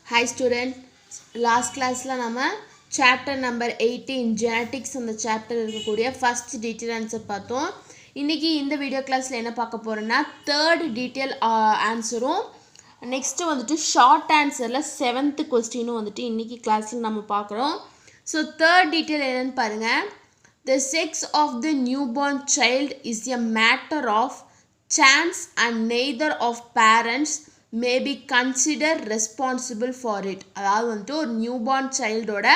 Hi student, last class la nama chapter number 18 genetics அந்த chapter இருக்கக்கூடிய first detail answer பார்த்தோம். இன்னைக்கு இந்த வீடியோ கிளாஸ்ல என்ன பார்க்க போறோம்னா third detail answerம் next வந்துட்டு short answerல 7th questionம் வந்துட்டு இன்னைக்கு கிளாஸ்ல நம்ம பார்க்கறோம். So third detail என்னன்னு பாருங்க. The sex of the newborn child is a matter of chance and neither of parents may be considered responsible for it. அதாவது வந்துட்டு ஒரு நியூபார்ன் சைல்டோட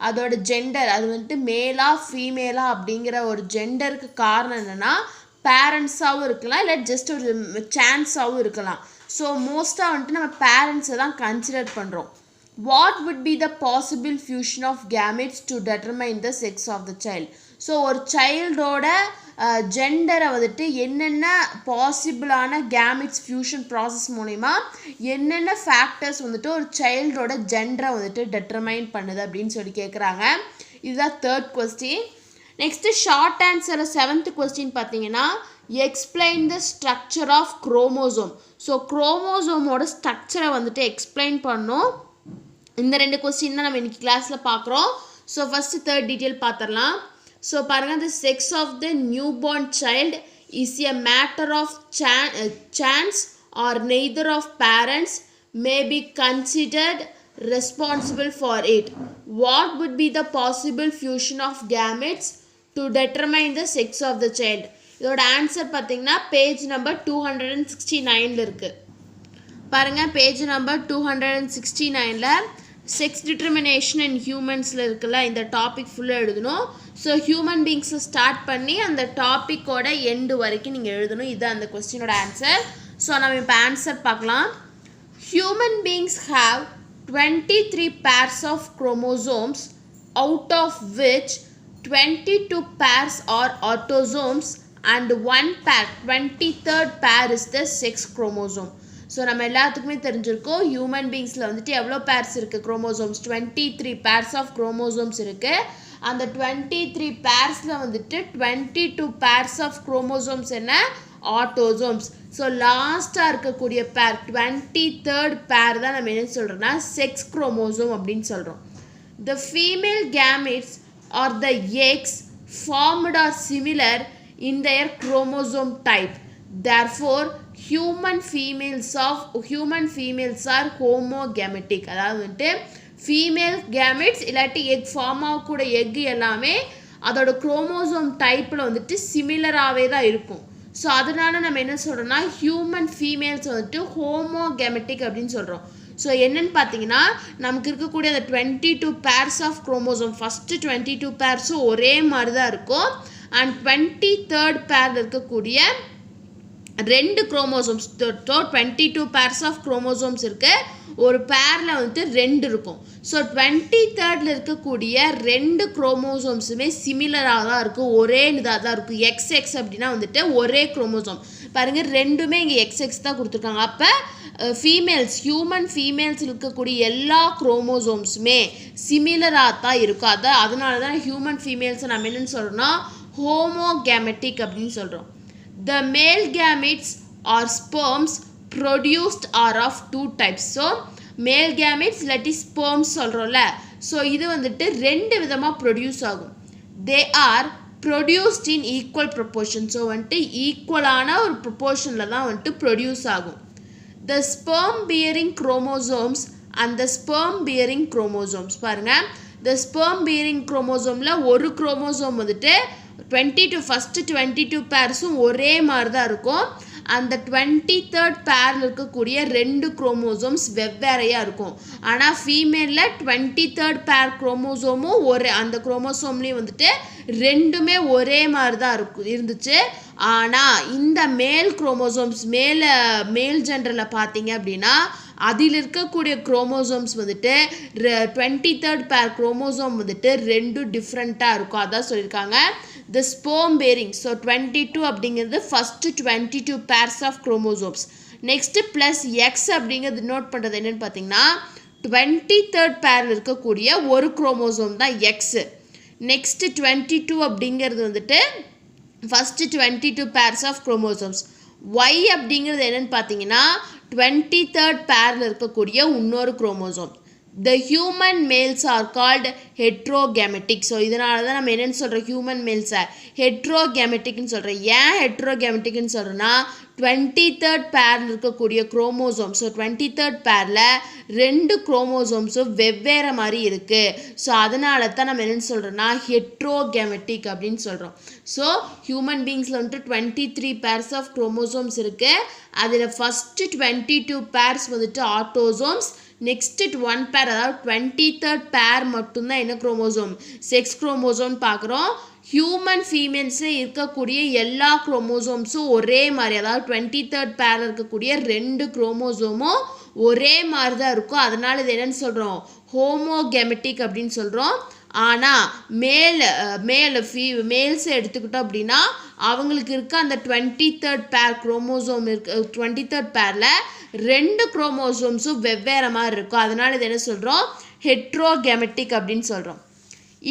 அதோட ஜெண்டர் அது வந்துட்டு மேலா ஃபீமேலா அப்படிங்கிற ஒரு ஜெண்டருக்கு காரணம் என்னென்னா பேரண்ட்ஸாகவும் இருக்கலாம் இல்லை ஜஸ்ட் ஒரு சான்ஸாகவும் இருக்கலாம். ஸோ மோஸ்ட்டாக வந்துட்டு நம்ம பேரண்ட்ஸை தான் கன்சிடர் பண்ணுறோம். What would be the possible fusion of gametes to determine the sex of the child? So ஒரு சைல்டோட ஜெண்டரை வந்துட்டு என்னென்ன பாசிபிளான கேமிட்ஸ் ஃபியூஷன் ப்ராசஸ் மூலிமா என்னென்ன ஃபேக்டர்ஸ் வந்துட்டு ஒரு சைல்டோட ஜெண்டரை வந்துட்டு டெட்டர்மைன் பண்ணுது அப்படின்னு சொல்லி கேட்குறாங்க. இதுதான் தேர்ட் கொஸ்டின். நெக்ஸ்ட்டு ஷார்ட் ஆன்சரில் 7th கொஸ்டின் பார்த்தீங்கன்னா explain the structure of chromosome. So குரோமோசோமோட ஸ்ட்ரக்சரை வந்துட்டு எக்ஸ்பிளைன் பண்ணோம். இந்த 2 கொஸ்டின் தான் நம்ம இன்னைக்கு கிளாஸில் பார்க்குறோம். ஸோ ஃபஸ்ட்டு தேர்ட் டீட்டெயில் பார்த்துடலாம். ஸோ பாருங்கள், the sex of the newborn child is a matter of chance or neither of parents may be considered responsible for it. What would be the possible fusion of gametes to determine the sex of the child? இதோட answer பார்த்தீங்கன்னா page number 269 இருக்குது. பாருங்கள், page number 269 sex determination இன் ஹியூமன்ஸில் இருக்குல்ல, இந்த topic ஃபுல்லாக எழுதணும். So human பீங்ஸை start பண்ணி அந்த டாப்பிக்கோட எண்டு வரைக்கும் நீங்கள் எழுதணும். இது அந்த கொஸ்டினோட ஆன்சர். ஸோ நம்ம இப்போ ஆன்சர் பார்க்கலாம். Human beings have 23 pairs of chromosomes, out of which 22 pairs are autosomes and 1 pair, 23rd pair is the sex chromosome. So நம்ம எல்லாத்துக்குமே தெரிஞ்சிருக்கோம் ஹியூமன் பீங்ஸில் வந்துட்டு எவ்வளோ பேர்ஸ் இருக்குது குரோமோசோம்ஸ் 23 பேர்ஸ் ஆஃப் குரோமோசோம்ஸ் இருக்குது. அந்த 23 பேர்ஸில் வந்துட்டு 22 பேர்ஸ் ஆஃப் குரோமோசோம்ஸ் என்ன ஆட்டோசோம்ஸ். ஸோ லாஸ்ட்டாக இருக்கக்கூடிய பேர் 23rd பேர் தான் நம்ம என்ன சொல்கிறோம்னா செக்ஸ் குரோமோசோம் அப்படின்னு சொல்கிறோம். The female gametes are the X formed are similar in their chromosome type. Therefore human females are homogametic. அதாவது வந்துட்டு ஃபீமேல் கேமெட்ஸ் இல்லாட்டி எக் ஃபார்ம் ஆகக்கூட எக் எல்லாமே அதோட குரோமோசோம் டைப்பில் வந்துட்டு சிமிலராகவே தான் இருக்கும். ஸோ அதனால நம்ம என்ன சொல்கிறோம்னா ஹியூமன் ஃபீமேல்ஸ் வந்துட்டு ஹோமோகேமெட்டிக் அப்படின்னு சொல்கிறோம். ஸோ என்னென்னு பார்த்தீங்கன்னா நமக்கு இருக்கக்கூடிய அந்த 22 பேர்ஸ் ஆஃப் குரோமோசோம் ஃபஸ்ட்டு 22 பேர்ஸும் ஒரே மாதிரி தான் இருக்கும். அண்ட் 23rd பேரில் இருக்கக்கூடிய 2 குரோமோசோம்ஸ் 22 பேர்ஸ் ஆஃப் குரோமோசோம்ஸ் இருக்குது. ஒரு பேரில் வந்துட்டு 2 இருக்கும். ஸோ 23rd இருக்கக்கூடிய 2 குரோமோசோம்ஸுமே சிமிலராக தான் இருக்கும், ஒரே இதாக தான் இருக்கும். XX அப்படின்னா வந்துட்டு ஒரே குரோமோசோம். பாருங்கள், ரெண்டுமே இங்கே XX தான் கொடுத்துருக்காங்க. அப்போ ஹியூமன் ஃபீமேல்ஸ் இருக்கக்கூடிய எல்லா குரோமோசோம்ஸுமே சிமிலராக தான் இருக்கும். அதனால தான் ஹியூமன் ஃபீமேல்ஸை நம்ம என்னென்னு சொல்கிறோம்னா ஹோமோகேமெட்டிக் அப்படின்னு சொல்கிறோம். The male gametes or sperms produced are of 2 types. So male gametes இல்லாட்டி sperms சொல்கிறோம்ல, ஸோ இது வந்துட்டு 2 விதமாக ப்ரொடியூஸ் ஆகும். They are produced in equal proportion. So வந்துட்டு ஈக்குவலான ஒரு ப்ரொப்போர்ஷனில் தான் வந்துட்டு ப்ரொடியூஸ் ஆகும். The sperm bearing chromosomes and the sperm bearing chromosomes. பாருங்கள், the sperm bearing chromosomeல ஒரு குரோமோசோம் வந்துட்டு 22 பேர்ஸும் ஒரே மாதிரி தான் இருக்கும். அந்த 23rd பேரில் இருக்கக்கூடிய 2 குரோமோசோம்ஸ் வெவ்வேறையாக இருக்கும். ஆனால் ஃபீமேலில் 23rd பேர் குரோமோசோமும் அந்த குரோமோசோம்லேயும் வந்துட்டு ரெண்டுமே ஒரே மாதிரி தான் இருந்துச்சு. ஆனால் இந்த மேல் குரோமோசோம்ஸ் மேல் ஜெண்டரில் பார்த்தீங்க அப்படின்னா அதில் இருக்கக்கூடிய குரோமோசோம்ஸ் வந்துட்டு 23rd பேர் குரோமோசோம் வந்துட்டு 2 டிஃப்ரெண்ட்டாக இருக்கும். அதான் சொல்லியிருக்காங்க the sperm bearing. ஸோ 22 அப்படிங்கிறது first 22 pairs of chromosomes. Next plus X அப்படிங்கிறது நோட் பண்ணுறது என்னென்னு பார்த்தீங்கன்னா 23rd பேரில் இருக்கக்கூடிய ஒரு குரோமோசோம் தான் எக்ஸு. நெக்ஸ்ட்டு 22 அப்படிங்கிறது வந்துட்டு first 22 pairs of chromosomes. Y அப்படிங்கிறது என்னென்னு பார்த்தீங்கன்னா 23rd பேரில் இருக்கக்கூடிய இன்னொரு chromosome. The human males are called heterogametic. So இதனால தான் நம்ம என்னென்னு சொல்கிறோம், ஹியூமன் மேல்ஸை ஹெட்ரோகேமெட்டிக்னு சொல்கிறோம். ஏன் ஹெட்ரோகேமெட்டிக்னு சொல்கிறோன்னா 23rd பேரில் இருக்கக்கூடிய குரோமோசோம். ஸோ 23rd பேரில் 2 குரோமோசோம்ஸும் வெவ்வேறு மாதிரி இருக்குது. ஸோ அதனால தான் நம்ம என்னென்னு சொல்கிறோன்னா ஹெட்ரோகேமெட்டிக் அப்படின்னு சொல்கிறோம். ஸோ ஹியூமன் பீங்ஸில் வந்துட்டு 23 பேர்ஸ் ஆஃப் குரோமோசோம்ஸ் இருக்குது. அதில் ஃபஸ்ட்டு 22 பேர்ஸ் வந்துட்டு ஆட்டோசோம்ஸ், நெக்ஸ்ட்டு 1 பேர் அதாவது 23rd பேர் மட்டும்தான் என்ன குரோமோசோம், செக்ஸ் குரோமோசோம்னு பார்க்குறோம். ஹியூமன் ஃபீமேல்ஸில் இருக்கக்கூடிய எல்லா குரோமோசோம்ஸும் ஒரே மாதிரி, அதாவது 23rd பேரில் இருக்கக்கூடிய 2 குரோமோசோமும் ஒரே மாதிரி தான் இருக்கும். அதனால் இது என்னென்னு சொல்கிறோம், ஹோமோகெமெட்டிக் அப்படின்னு சொல்கிறோம். ஆனால் மேல்ஸை எடுத்துக்கிட்டோம் அப்படின்னா அவங்களுக்கு இருக்க அந்த 23rd பேர் குரோமோசோம் இருக்கு, 23rd பேரில் 2 குரோமோசோம்ஸும் வெவ்வேறு மாதிரி இருக்கும். அதனால் இது என்ன சொல்கிறோம், ஹெட்ரோகெமெட்டிக் அப்படின்னு சொல்கிறோம்.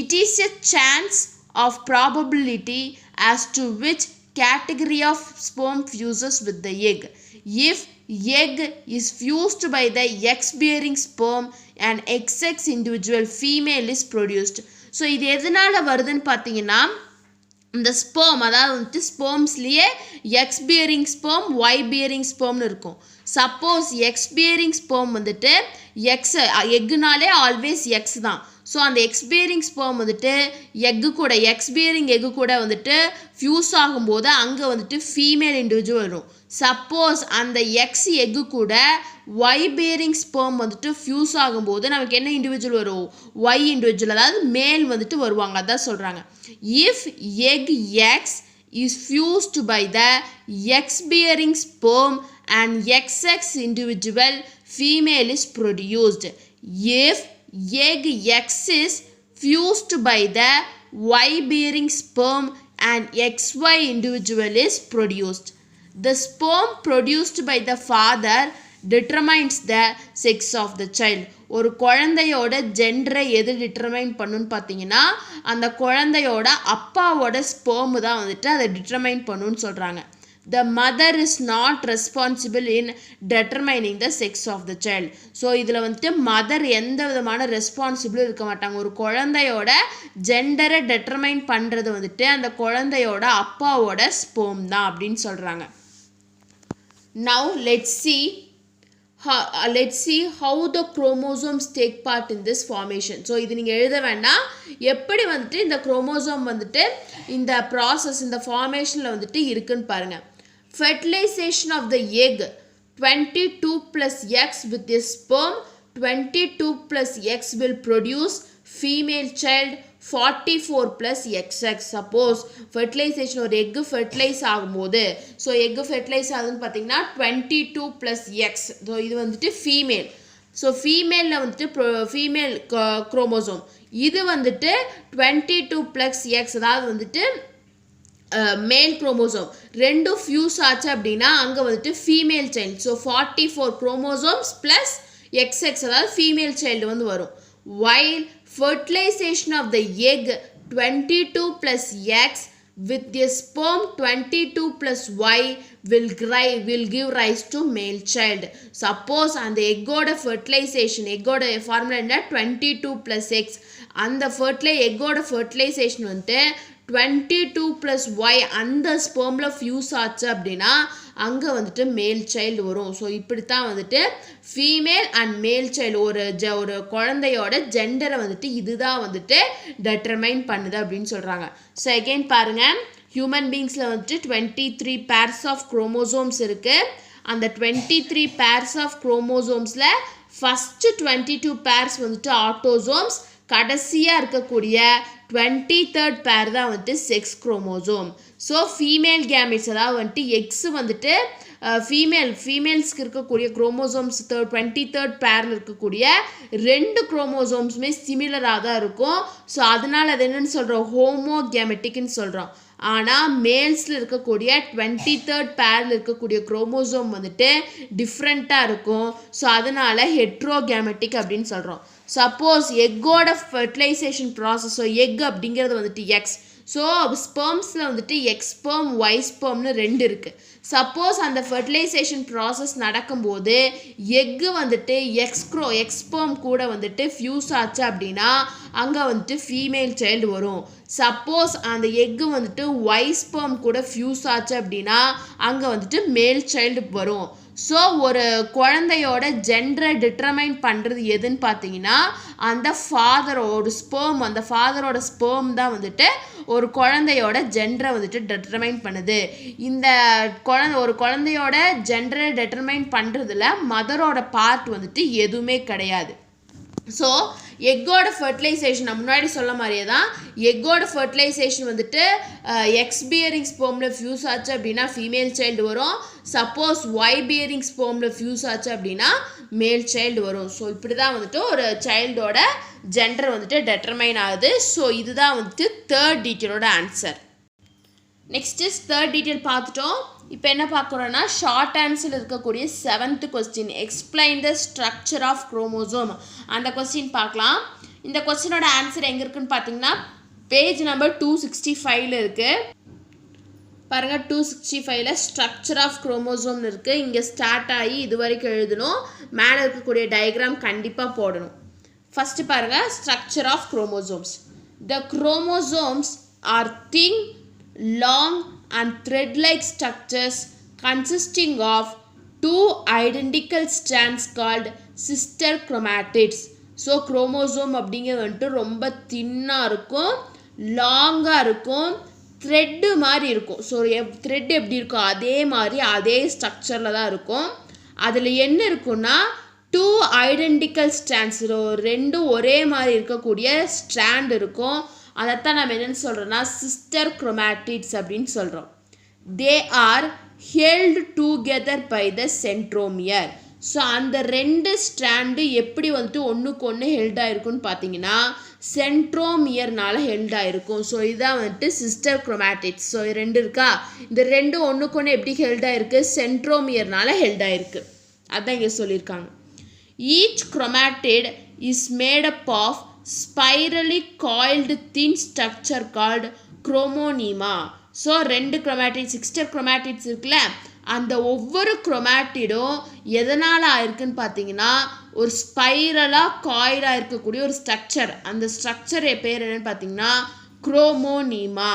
It is a chance of probability as to which category of sperm fuses with the egg. If egg is fused by the X-bearing sperm, an XX individual female is produced. So இது எதனால் வருதுன்னு பார்த்தீங்கன்னா, இந்த sperm அதாவது வந்துட்டு ஸ்பெர்ம்ஸ்லேயே X bearing sperm, Y bearing ஸ்பெர்ம்னு இருக்கும். சப்போஸ் எக்ஸ் பியரிங் ஸ்பெர்ம் வந்துட்டு எக்குனாலே ஆல்வேஸ் எக்ஸ் தான். ஸோ அந்த எக்ஸ்பியரிங் ஸ்பெர்ம் வந்துட்டு எக்ஸ்பியரிங் எக்கு கூட வந்துட்டு ஃபியூஸ் ஆகும்போது அங்கே வந்துட்டு ஃபீமேல் இண்டிவிஜுவல் வரும். சப்போஸ் அந்த எக்ஸ் எக்கு கூட ஒய் பியரிங் ஸ்பெர்ம் வந்துட்டு ஃபியூஸ் ஆகும்போது நமக்கு என்ன இண்டிவிஜுவல் வரும், ஒய் இண்டிவிஜுவல், அதாவது மேல் வந்துட்டு வருவாங்க. அதான் சொல்கிறாங்க, if egg X is fused by the X-bearing sperm and XX individual female is produced. If egg X is fused by the Y-bearing sperm and XY individual is produced. The sperm produced by the father determines the sex of the child. ஒரு குழந்தையோட ஜெண்டரை எது determine பண்ணுன்னு பார்த்தீங்கன்னா அந்த குழந்தையோட அப்பாவோட sperm தான் வந்துட்டு அதை டிட்டர்மைன் பண்ணுன்னு சொல்கிறாங்க. The mother is not responsible in determining the sex of the child. So இதில் வந்துட்டு மதர் எந்த விதமான ரெஸ்பான்சிபிளும் இருக்க மாட்டாங்க. ஒரு குழந்தையோட ஜெண்டரை டெட்டர்மைன் பண்ணுறது வந்துட்டு அந்த குழந்தையோட அப்பாவோட ஸ்பெர்ம் தான் அப்படின்னு சொல்கிறாங்க. Now let's see how the chromosomes take part in this formation. So இது நீங்கள் எழுத வேண்டாம், எப்படி வந்துட்டு இந்த குரோமோசோம் வந்துட்டு இந்த ப்ராசஸ் இந்த ஃபார்மேஷனில் வந்துட்டு இருக்குன்னு பாருங்கள். Fertilization of the egg 22 plus X with the sperm 22 plus X will produce female child 44 plus XX. Suppose fertilisation ஒரு எக்கு ஃபெர்டிலைஸ் ஆகும்போது, ஸோ எக்கு ஃபெர்டிலைஸ் ஆகுதுன்னு பார்த்தீங்கன்னா 22 plus X. ஸோ இது வந்துட்டு ஃபீமேல். ஸோ ஃபீமேலில் வந்துட்டு ஃபீமேல் குரோமோசோம், இது வந்துட்டு 22 plus X, அதாவது வந்துட்டு மேல் குரோமோசோம். ரெண்டும் ஃபியூஸ் ஆச்சு அப்படின்னா அங்கே வந்துட்டு female child. So 44 chromosomes plus XX, அதாவது ஃபீமேல் சைல்டு வந்து வரும். While fertilization of the egg 22 plus X with the sperm 22 plus Y will give rise to male child. Suppose அந்த எக்கோட fertilization, எக்கோட ஃபார்முலா என்ன, 22 plus X. அந்த எக்கோட fertilization வந்துட்டு 22 plus Y அந்த ஸ்பெர்மில் fuse ஆச்சு அப்படின்னா அங்கே வந்துட்டு மேல் சைல்டு வரும். ஸோ இப்படி தான் வந்துட்டு ஃபீமேல் அண்ட் மேல் சைல்டு ஒரு குழந்தையோட ஜெண்டரை வந்துட்டு இதுதான் வந்துட்டு டெட்டர்மைன் பண்ணுது அப்படின்னு சொல்கிறாங்க. ஸோ அகெயின் பாருங்கள், ஹியூமன் பீங்ஸில் வந்துட்டு 23 பேர்ஸ் ஆஃப் குரோமோசோம்ஸ் இருக்குது. அந்த 23 பேர்ஸ் ஆஃப் குரோமோசோம்ஸில் ஃபஸ்ட்டு 22 பேர்ஸ் வந்துட்டு ஆட்டோசோம்ஸ், கடைசியாக இருக்கக்கூடிய 23rd பேர் தான் வந்துட்டு sex chromosome. So female gametes, அதாவது வந்துட்டு எக்ஸ் வந்துட்டு ஃபீமேல்ஸ்க்கு இருக்கக்கூடிய குரோமோசோம்ஸ் 23rd பேரில் இருக்கக்கூடிய 2 குரோமோசோம்ஸுமே சிமிலராக தான் இருக்கும். ஸோ அதனால் அது என்னென்னு சொல்கிறோம், ஹோமோகேமெட்டிக்னு சொல்கிறோம். ஆனால் மேல்ஸில் இருக்கக்கூடிய 23rd பேரில் இருக்கக்கூடிய குரோமோசோம் வந்துட்டு டிஃப்ரெண்ட்டாக இருக்கும். ஸோ அதனால் ஹெட்ரோகேமெட்டிக் அப்படின்னு சொல்கிறோம். சப்போஸ் எக்கோட ஃபெர்டிலைசேஷன் ப்ராசஸ், ஸோ எக் அப்படிங்கிறது வந்துட்டு எக்ஸ், ஸோ ஸ்பெர்ம்ஸில் வந்துட்டு எக்ஸ் ஸ்பெர்ம் ஒய் ஸ்பெர்ம்னு ரெண்டு இருக்குது. சப்போஸ் அந்த ஃபெர்டிலைசேஷன் ப்ராசஸ் நடக்கும்போது எக்கு வந்துட்டு எக்ஸ் ஸ்பெர்ம் கூட வந்துட்டு ஃபியூஸ் ஆச்சு அப்படின்னா அங்கே வந்துட்டு ஃபீமேல் சைல்டு வரும். சப்போஸ் அந்த எக்கு வந்துட்டு ஒய் ஸ்பெர்ம் கூட ஃபியூஸ் ஆச்சு அப்படின்னா அங்கே வந்துட்டு மேல் சைல்டு வரும். ஸோ ஒரு குழந்தையோட ஜெண்டரை டிட்டர்மைன் பண்ணுறது எதுன்னு பார்த்தீங்கன்னா அந்த ஃபாதரோட ஸ்பெர்ம், அந்த ஃபாதரோட ஸ்பெர்ம் தான் வந்துட்டு ஒரு குழந்தையோட ஜெண்டரை வந்துட்டு டிட்டர்மைன் பண்ணுது. இந்த ஒரு குழந்தையோட ஜெண்டரை டிட்டர்மைன் பண்ணுறதுல மதரோட பார்ட் வந்துட்டு எதுவுமே கிடையாது. ஸோ எக்கோட ஃபர்டிலைசேஷன் நான் முன்னாடி சொல்ல மாதிரியே தான், எக்கோட ஃபர்டிலைசேஷன் வந்துட்டு எக்ஸ் பியரிங் ஸ்பெர்மில் ஃபியூஸ் ஆச்சு அப்படின்னா ஃபீமேல் சைல்டு வரும். சப்போஸ் ஒய் பியரிங் ஸ்பெர்மில் ஃபியூஸ் ஆச்சு அப்படின்னா மேல் சைல்டு வரும். ஸோ இப்படி தான் வந்துட்டு ஒரு சைல்டோட ஜெண்டர் வந்துட்டு டெட்டர்மைன் ஆகுது. ஸோ இதுதான் வந்துட்டு தேர்ட் டீட்டெயிலோட ஆன்சர். நெக்ஸ்ட்டு தேர்ட் டீட்டெயில் பார்த்துட்டோம். இப்போ என்ன பார்க்குறோன்னா ஷார்ட் ஆன்சரில் இருக்கக்கூடிய 7th question, explain the structure of chromosome. அந்த கொஸ்டின் பார்க்கலாம். இந்த கொஸ்டினோட ஆன்சர் எங்கே இருக்குன்னு பார்த்தீங்கன்னா பேஜ் நம்பர் 265 இருக்குது. பாருங்கள் 265 ஸ்ட்ரக்சர் ஆஃப் குரோமோசோம்னு இருக்குது. இங்கே ஸ்டார்ட் ஆகி இது வரைக்கும் எழுதணும். மேலே இருக்கக்கூடிய டயக்ராம் கண்டிப்பாக போடணும். ஃபஸ்ட்டு பாருங்கள் structure of chromosomes. The chromosomes are thin, long and thread-like structures consisting of two identical strands called sister chromatids. So chromosome அப்படிங்கிறது வந்துட்டு ரொம்ப தின்னாக இருக்கும், லாங்காக இருக்கும், த்ரெட்டு மாதிரி இருக்கும். ஸோ த்ரெட் எப்படி இருக்கும் அதே மாதிரி அதே ஸ்ட்ரக்சரில் தான் இருக்கும். அதில் என்ன இருக்குன்னா 2 ஐடென்டிக்கல் ஸ்ட்ராண்ட்ஸ், ரெண்டும் ஒரே மாதிரி இருக்கக்கூடிய ஸ்ட்ராண்ட் இருக்கும். அதைத்தான் நம்ம என்னென்னு சொல்கிறோன்னா சிஸ்டர் குரோமேட்டிட்ஸ் அப்படின்னு சொல்கிறோம். They are held together by the centromere. So அந்த ரெண்டு ஸ்ட்ராண்டு எப்படி வந்துட்டு ஒன்றுக்கு ஒன்று ஹெல்டாக இருக்குன்னு பார்த்தீங்கன்னா சென்ட்ரோமியர்னால ஹெல்டாக இருக்கும். ஸோ இதுதான் வந்துட்டு சிஸ்டர் குரோமேட்டிட்ஸ். ஸோ ரெண்டு இருக்கா, இந்த ரெண்டு ஒன்றுக்கு ஒன்று எப்படி ஹெல்டாக இருக்குது, சென்ட்ரோமியர்னால ஹெல்டாக இருக்குது. அதுதான் இங்கே சொல்லியிருக்காங்க. Each chromatid is made up of spirally coiled thin structure called chromonema. So ரெண்டு குரோமேட்டிட் சிஸ்டர் குரோமேட்டிட்ஸ் இருக்குல்ல, அந்த ஒவ்வொரு குரோமேட்டிடும் எதனால் ஆயிருக்குன்னு பார்த்தீங்கன்னா ஒரு ஸ்பைரலாக காயிலாக இருக்கக்கூடிய ஒரு ஸ்ட்ரக்சர். அந்த ஸ்ட்ரக்சர் பேர் என்னன்னு பார்த்தீங்கன்னா குரோமோனீமா.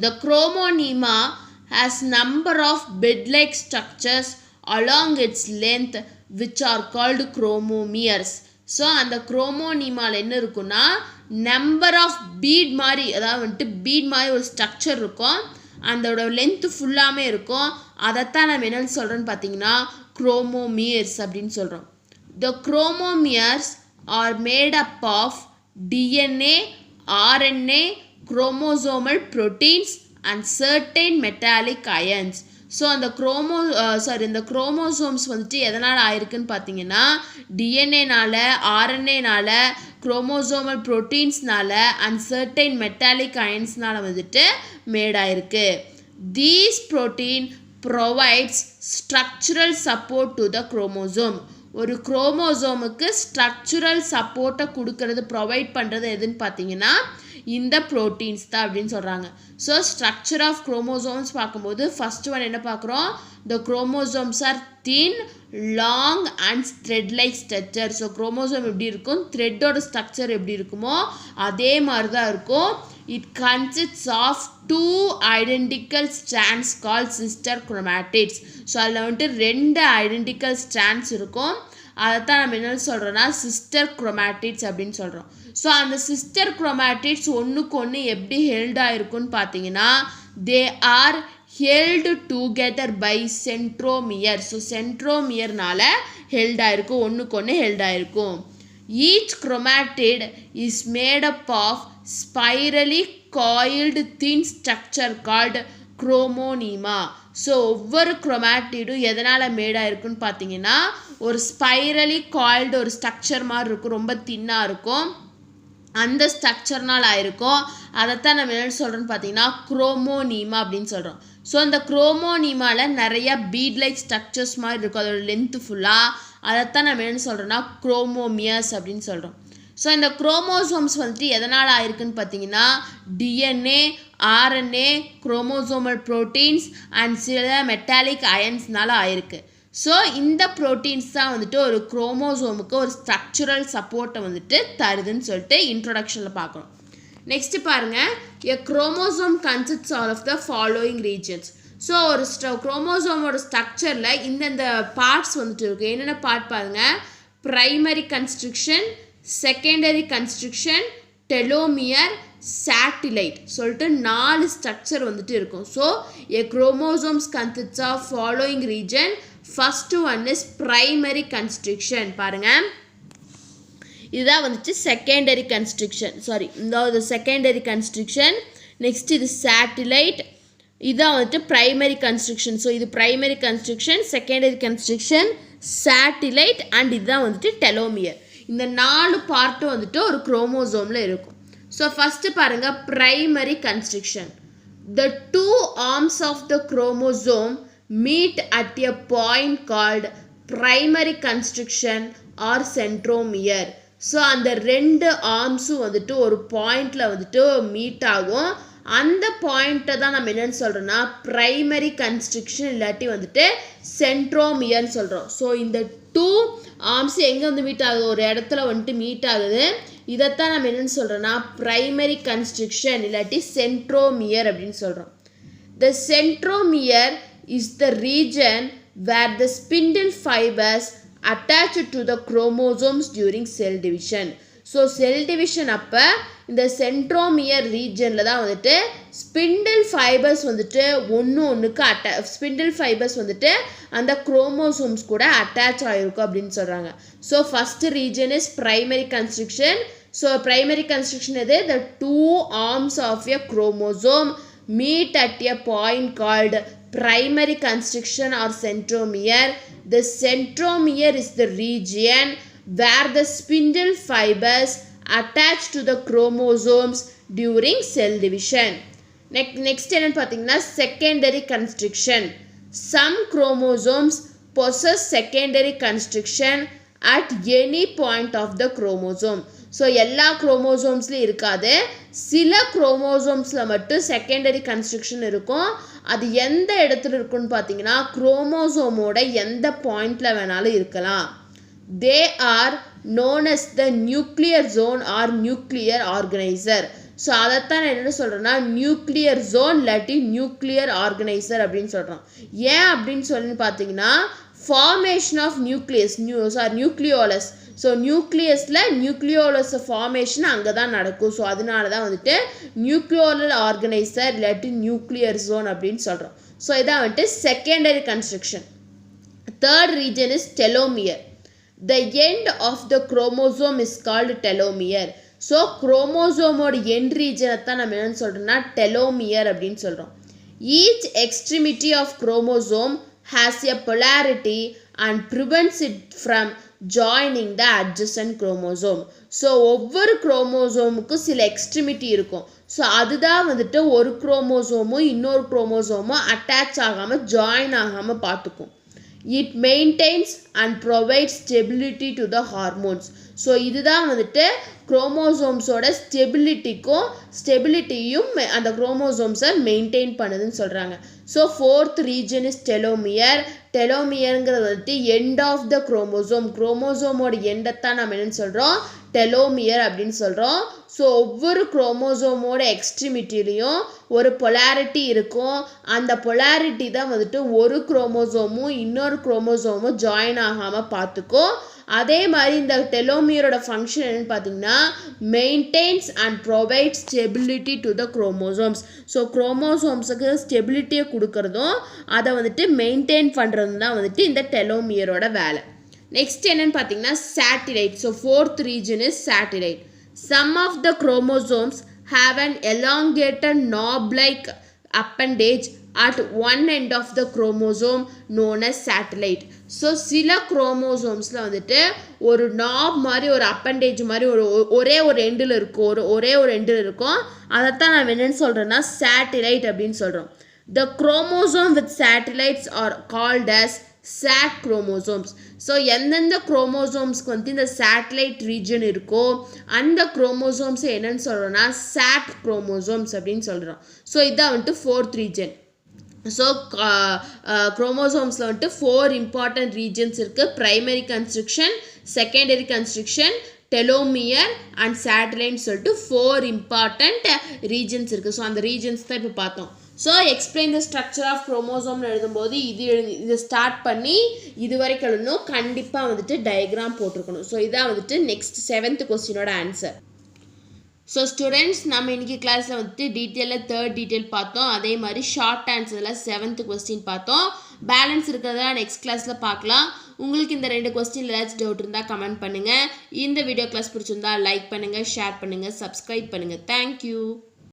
The chromonema has number of bed-like structures along its length which are called chromomeres. So அந்த குரோமோனிமாவில் என்ன இருக்குன்னா நம்பர் ஆஃப் பீட் மாதிரி, அதாவது வந்துட்டு பீட் மாதிரி ஒரு ஸ்ட்ரக்சர் இருக்கும், அதோட லென்த்து ஃபுல்லாமே இருக்கும். அதைத்தான் நம்ம என்னென்னு சொல்கிறோன்னு பார்த்தீங்கன்னா குரோமோமியர்ஸ் அப்படின்னு சொல்கிறோம். The chromomeres are made up of DNA, RNA, chromosomal proteins and certain metallic ions. So அந்த இந்த குரோமோசோம்ஸ் வந்துட்டு எதனால் ஆயிருக்குன்னு பார்த்தீங்கன்னா டிஎன்ஏனால, ஆர்என்ஏனால, குரோமோசோமல் ப்ரோட்டீன்ஸ்னால அண்ட் சர்டைன் மெட்டாலிக் அயன்ஸ்னால வந்துட்டு மேடாயிருக்கு. These protein provides structural support to the chromosome. ஒரு குரோமோசோமுக்கு ஸ்ட்ரக்சுரல் சப்போர்ட்டை கொடுக்கறது, ப்ரொவைட் பண்ணுறது எதுன்னு பார்த்தீங்கன்னா இந்த ப்ரோட்டீன்ஸ் தான் அப்படின்னு சொல்கிறாங்க. ஸோ ஸ்ட்ரக்சர் ஆஃப் குரோமோசோம்ஸ் பார்க்கும்போது ஃபஸ்ட்டு ஒன் என்ன பார்க்குறோம், the chromosomes are thin, long and thread like structure. So chromosome எப்படி இருக்கும், த்ரெட்டோட ஸ்ட்ரக்சர் எப்படி இருக்குமோ அதே மாதிரி தான் இருக்கும். It consists of 2 identical strands call sister chromatids. So அதில் வந்துட்டு 2 ஐடென்டிக்கல் ஸ்ட்ராண்ட்ஸ் இருக்கும். அதைத்தான் நம்ம என்ன சொல்கிறோன்னா சிஸ்டர் குரோமேட்டிட்ஸ் அப்படின்னு சொல்கிறோம். ஸோ அந்த சிஸ்டர் குரோமேட்டிட்ஸ் ஒன்றுக்கு ஒன்று எப்படி ஹெல்டாக இருக்குன்னு பார்த்தீங்கன்னா they are held together by centromere. So சென்ட்ரோமியர்னால ஹெல்டாக இருக்கும், ஒன்றுக்கு ஒன்று ஹெல்டாக இருக்கும். Each chromatid is made up of spirally coiled thin structure called chromonema. So ஒவ்வொரு குரோமேட்டிடும் எதனால் மேடாக இருக்குன்னு பார்த்தீங்கன்னா ஒரு ஸ்பைரலி காயில்டு ஒரு ஸ்ட்ரக்சர் மாதிரி இருக்கும், ரொம்ப தின்னாக இருக்கும், அந்த ஸ்ட்ரக்சர்னால் ஆயிருக்கும். அதைத்தான் நம்ம என்ன சொல்கிறோன்னு பார்த்தீங்கன்னா குரோமோனிமா அப்படின்னு சொல்கிறோம். ஸோ அந்த குரோமோனிமாவில் நிறையா பீட் லைக் ஸ்ட்ரக்சர்ஸ் மாதிரி இருக்கும், அதோட லென்த்து ஃபுல்லாக. அதைத்தான் நம்ம என்ன சொல்கிறோன்னா குரோமோமியர்ஸ் அப்படின்னு சொல்கிறோம். ஸோ இந்த குரோமோசோம்ஸ் வந்துட்டு எதனால் ஆயிருக்குன்னு பார்த்தீங்கன்னா DNA, RNA, chromosomal proteins and சில மெட்டாலிக் அயன்ஸ்னால ஆயிருக்கு. ஸோ இந்த ப்ரோட்டீன்ஸ் தான் வந்துட்டு ஒரு குரோமோசோமுக்கு ஒரு ஸ்ட்ரக்சுரல் சப்போர்ட்டை வந்துட்டு தருதுன்னு சொல்லிட்டு இன்ட்ரொடக்ஷனில் பார்க்குறோம். நெக்ஸ்ட் பாருங்கள், a chromosome consists all of the following regions. So ஒரு குரோமோசோமோட ஸ்ட்ரக்சரில் இந்தந்த பார்ட்ஸ் வந்துட்டு இருக்குது. என்னென்ன பார்ட் பாருங்கள், primary construction, secondary construction, telomere, satellite சொல்லிட்டு 4 ஸ்ட்ரக்சர் வந்துட்டு இருக்கும். So a chromosomes consists of following region. First one is primary construction. பாருங்கள், இதுதான் வந்துட்டு செகண்டரி கன்ஸ்ட்ரக்ஷன். இந்த செகண்டரி கன்ஸ்ட்ரக்ஷன். நெக்ஸ்ட் இது சேட்டிலைட். இதுதான் வந்துட்டு ப்ரைமரி கன்ஸ்ட்ரக்ஷன். ஸோ இது primary construction, secondary construction, satellite and இதுதான் வந்துட்டு டெலோமியர். இந்த 4 பார்ட்டும் வந்துட்டு ஒரு குரோமோசோமில் இருக்கும். ஸோ ஃபஸ்ட்டு பாருங்கள், primary construction. The 2 arms of the chromosome meet at a point called primary constriction or centromere. So அந்த 2 ஆர்ம்ஸும் வந்துட்டு ஒரு பாயிண்டில் வந்துட்டு மீட் ஆகும். அந்த பாயிண்ட்டை தான் நம்ம என்னென்னு சொல்கிறோன்னா ப்ரைமரி கன்ஸ்ட்ரக்ஷன் இல்லாட்டி வந்துட்டு சென்ட்ரோமியர்னு சொல்கிறோம். ஸோ இந்த 2 ஆர்ம்ஸ் எங்கே வந்து மீட் ஆகுது, ஒரு இடத்துல வந்துட்டு மீட் ஆகுது. இதைத்தான் நம்ம என்னென்னு சொல்கிறோன்னா ப்ரைமரி கன்ஸ்ட்ரக்ஷன் இல்லாட்டி சென்ட்ரோமியர் அப்படின்னு சொல்கிறோம். The centromere is the region where the spindle fibers attached to the chromosomes during cell division. So cell division அப்போ இந்த சென்ட்ரோமியர் ரீஜனில் தான் வந்துட்டு ஸ்பிண்டில் ஃபைபர்ஸ் வந்துட்டு ஒன்றுக்கு ஸ்பிண்டில் ஃபைபர்ஸ் வந்துட்டு அந்த குரோமோசோம்ஸ் கூட அட்டாச் ஆகிருக்கும் அப்படின்னு சொல்கிறாங்க. So first region is primary construction. So primary construction எது, the 2 arms of a chromosome meet at a point called primary constriction or centromere. The centromere is the region where the spindle fibers attach to the chromosomes during cell division. Next என்னன்னு பார்த்தீங்கன்னா secondary constriction. Some chromosomes possess secondary constriction at any point of the chromosome. So எல்லா குரோமோசோம்ஸ்லையும் இருக்காது, சில குரோமோசோம்ஸில் மட்டும் secondary construction இருக்கும். அது எந்த இடத்துல இருக்குன்னு பார்த்தீங்கன்னா குரோமோசோமோட எந்த பாயிண்டில் வேணாலும் இருக்கலாம். They are known as the nuclear zone or nuclear organizer. So அதைத்தான் என்ன சொல்கிறேன்னா நியூக்ளியர் ஜோன் இல்லாட்டி நியூக்ளியர் ஆர்கனைசர் அப்படின்னு சொல்கிறோம். ஏன் அப்படின்னு சொல்லி பார்த்தீங்கன்னா formation of nucleolus. So nucleolus formation அங்கே தான் நடக்கும். ஸோ அதனால தான் வந்துட்டு நியூக்ளியோலர் ஆர்கனைசர் இல்லாட்டி நியூக்ளியர் ஜோன் அப்படின்னு சொல்கிறோம். ஸோ இதான் வந்துட்டு secondary construction. Third region is telomere. The end of the chromosome is called telomere. So குரோமோசோமோட எண்ட் ரீஜனை தான் நம்ம என்னென்னு சொல்கிறோம்னா டெலோமியர் அப்படின்னு சொல்கிறோம். Each extremity of chromosome has a polarity and prevents it from joining the adjacent chromosome. So ஒவ்வொரு குரோமோசோமுக்கும் சில extremity இருக்கும். ஸோ அதுதான் வந்துட்டு ஒரு குரோமோசோமும் இன்னொரு குரோமோசோமும் அட்டாச் ஆகாமல் ஜாயின் ஆகாமல் பார்த்துக்கும். It maintains and provides stability to the hormones. So இதுதான் வந்துட்டு குரோமோசோம்ஸோட ஸ்டெபிலிட்டியும் அந்த குரோமோசோம்ஸை மெயின்டைன் பண்ணுதுன்னு சொல்கிறாங்க. So fourth region is telomere. டெலோமியருங்கிறது வந்துட்டு எண்ட் ஆஃப் த குரோமோசோமோட எண்டைத்தான் நம்ம என்னென்னு சொல்கிறோம் டெலோமியர் அப்படின்னு சொல்கிறோம். ஸோ ஒவ்வொரு குரோமோசோமோட எக்ஸ்ட்ரிமிட்டிலையும் ஒரு பொலாரிட்டி இருக்கும். அந்த பொலாரிட்டி தான் வந்துட்டு ஒரு குரோமோசோமும் இன்னொரு குரோமோசோமும் ஜாயின் ஆகாமல் பார்த்துக்கும். அதே மாதிரி இந்த டெலோமியரோட ஃபங்க்ஷன் என்னன்னு பார்த்தீங்கன்னா maintains and provide stability to the chromosomes. So குரோமோசோம்ஸுக்கு ஸ்டெபிலிட்டியை கொடுக்கறதும் அதை வந்துட்டு மெயின்டைன் பண்ணுறதும் தான் வந்துட்டு இந்த டெலோமியரோட வேலை. நெக்ஸ்ட் என்னன்னு பார்த்தீங்கன்னா satellite. So fourth region is satellite. Some of the chromosomes have an elongated knob-like appendage at one end of the chromosome known as satellite. So சில குரோமோசோம்ஸில் வந்துட்டு ஒரு நாப் மாதிரி ஒரு அப்பண்டேஜ் மாதிரி ஒரே ஒரு எண்டில் இருக்கும். அதைத்தான் நான் என்னென்னு சொல்கிறேன்னா சேட்டிலைட் அப்படின்னு சொல்கிறோம். The chromosome with satellites are called as SAT chromosomes. So எந்தெந்த குரோமோசோம்ஸ்க்கு வந்து இந்த சேட்டலைட் ரீஜன் இருக்கோ அந்த குரோமோசோம்ஸை என்னன்னு சொல்கிறோன்னா சாட் குரோமோசோம்ஸ் அப்படின்னு சொல்கிறோம். ஸோ இதான் வந்துட்டு 4th ரீஜன். ஸோ குரோமோசோம்ஸில் வந்துட்டு 4 இம்பார்ட்டன்ட் ரீஜன்ஸ் இருக்குது. Primary construction, secondary construction, telomere and சேட்டலைட்னு சொல்லிட்டு 4 இம்பார்ட்டண்ட் ரீஜன்ஸ் இருக்குது. ஸோ அந்த ரீஜன்ஸ் தான் இப்போ பார்த்தோம். So explain the structure of குரோமோசோம்னு எழுதும்போது இது ஸ்டார்ட் பண்ணி இது வரைக்கும் எழுதணும். கண்டிப்பாக வந்துட்டு டயக்ராம் போட்டிருக்கணும். ஸோ இதான் வந்துட்டு நெக்ஸ்ட் 7th கொஸ்டினோட ஆன்சர். ஸோ ஸ்டூடெண்ட்ஸ், நம்ம இன்றைக்கி கிளாஸில் வந்துட்டு டீட்டெயிலில் 3rd டீட்டெயில் பார்த்தோம். அதே மாதிரி ஷார்ட் ஆன்சரில் 7th கொஸ்டின் பார்த்தோம். பேலன்ஸ் இருக்கிறதா நெக்ஸ்ட் கிளாஸில் பார்க்கலாம். உங்களுக்கு இந்த 2 கொஸ்டின் ஏதாச்சும் டவுட் இருந்தால் கமெண்ட் பண்ணுங்கள். இந்த வீடியோ கிளாஸ் பிடிச்சிருந்தா லைக் பண்ணுங்கள், ஷேர் பண்ணுங்கள், சப்ஸ்கிரைப் பண்ணுங்கள். தேங்க்யூ.